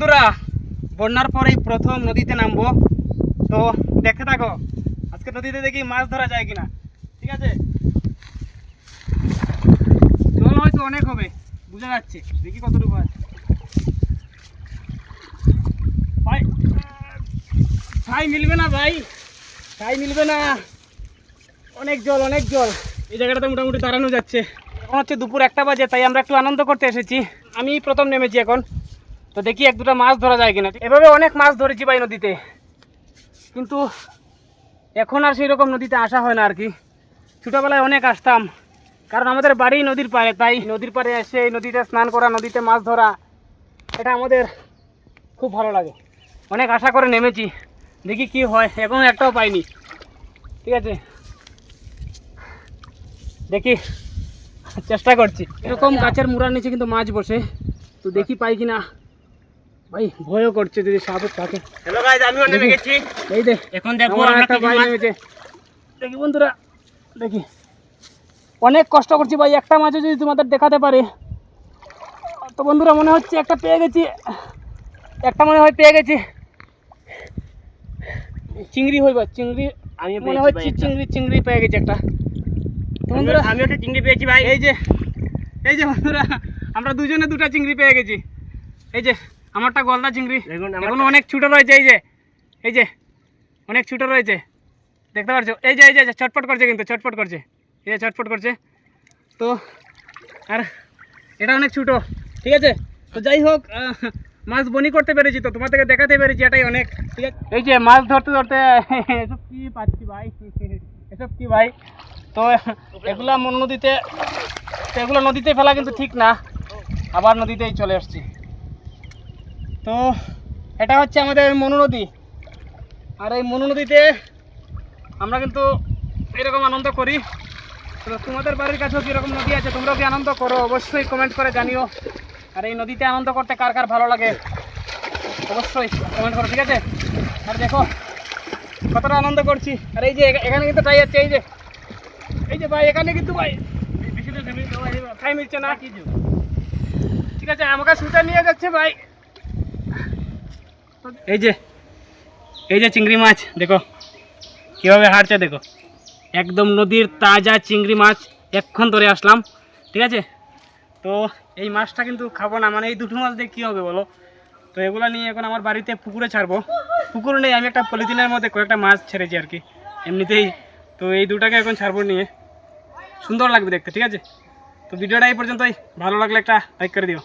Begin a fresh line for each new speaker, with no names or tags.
বন্ধুরা, বন্যার পরেই প্রথম নদীতে নামবো। তো দেখতে থাকো, আজকে নদীতে দেখি মাছ ধরা যায় কিনা। ঠিক আছে, জল হয়তো অনেক হবে, বুঝা যাচ্ছে। দেখি কতটুকু আছে। ভাই ছাই মিলবে না, ভাই ছাই মিলবে না, অনেক জল অনেক জল। এই জায়গাটাতে মোটামুটি দাঁড়ানো যাচ্ছে। এখন হচ্ছে দুপুর 1টা বাজে, তাই আমরা একটু আনন্দ করতে এসেছি। আমি প্রথম নেমেছি এখন, তো দেখি এক দুটো মাছ ধরা যায় কিনা। এভাবে অনেক মাছ ধরেছি ভাই নদীতে, কিন্তু এখন আর সেই রকম নদীতে আসা হয় না আর কি। ছোটোবেলায় অনেক আসতাম, কারণ আমাদের বাড়ি নদীর পাড়ে, তাই নদীর পাড়ে এসে এই নদীতে স্নান করা, নদীতে মাছ ধরা, এটা আমাদের খুব ভালো লাগে। অনেক আশা করে নেমেছি, দেখি কি হয়। এখন একটাও পাইনি। ঠিক আছে, দেখি, চেষ্টা করছি। এরকম গাছের মুড়ার নিচে কিন্তু মাছ বসে, তো দেখি পাই কিনা। ভাই ভয়ও করছে যদি সাপ থাকে।
হ্যালো গাইস, আমিও নেমে গেছি।
এই দে,
এখন দেখো
আমার
আমরা
একটা
কি
ভাই
মাছ
নেমেছে। দেখি বন্ধুরা, দেখি অনেক কষ্ট করছি ভাই, একটা মাছও যদি তোমাদের দেখাতে পারে। তো বন্ধুরা, মনে হচ্ছে একটা পেয়ে গেছি, একটা মনে হয় পেয়ে গেছি। চিংড়ি হইবা, চিংড়ি
আমি
মনে হচ্ছে, চিংড়ি পেয়ে গেছি একটা। তো বন্ধুরা,
আমি একটা চিংড়ি পেয়েছি ভাই।
এই যে বন্ধুরা, আমরা দুজনে দুটা চিংড়ি পেয়ে গেছি। এই যে আমারটা গলদা চিংড়ি,
দেখুন
এখন অনেক ছোট রয়েছে। এই যে অনেক ছোট রয়েছে, দেখতে পাচ্ছ? এই যে ছটফট করছে, কিন্তু ছটফট করছে, এই যে ছটফট করছে। তো আর এটা অনেক ছোট। ঠিক আছে, তো যাই হোক, মাছ বনি করতে পেরেছি, তো তোমার থেকে দেখাতে পেরেছি, এটাই অনেক। ঠিক আছে, এই যে মাছ ধরতে ধরতে এসব কি পাচ্ছি ভাই, এসব কি ভাই। তো এগুলা নদীতে, তো এগুলো নদীতে ফেলা কিন্তু ঠিক না, আবার নদীতেই চলে আসছি। তো এটা হচ্ছে আমাদের মনু নদী, আর এই মনু নদীতে আমরা কিন্তু এরকম আনন্দ করি। তো তোমাদের বাড়ির কাছেও কীরকম নদী আছে, তোমরাও কি আনন্দ করো? অবশ্যই কমেন্ট করে জানিও। আর এই নদীতে আনন্দ করতে কার কার ভালো লাগে অবশ্যই কমেন্ট করো। ঠিক আছে, আর দেখো কতটা আনন্দ করছি। আর এই যে এখানে কিন্তু টাই আছে, এই যে ভাই, এখানে কিন্তু ভাই ঠাই মিলছে না কিছু। ঠিক আছে, আমাকে শুতে নিয়ে যাচ্ছে ভাই। এই যে চিংড়ি মাছ দেখো কীভাবে হাঁটছে, দেখো একদম নদীর তাজা চিংড়ি মাছ, এক্ষণ ধরে আসলাম। ঠিক আছে, তো এই মাছটা কিন্তু খাবো না, মানে এই দুটো মাছ দিয়ে কী হবে বলো। তো এগুলো নিয়ে এখন আমার বাড়িতে পুকুরে ছাড়বো। পুকুর নেই, আমি একটা পলিথিনের মধ্যে কয়েকটা মাছ ছেড়েছি আর কি এমনিতেই। তো এই দুটাকে এখন ছাড়বো নিয়ে, সুন্দর লাগবে দেখতে। ঠিক আছে, তো ভিডিওটা এই পর্যন্তই। ভালো লাগলে একটা লাইক করে দিও।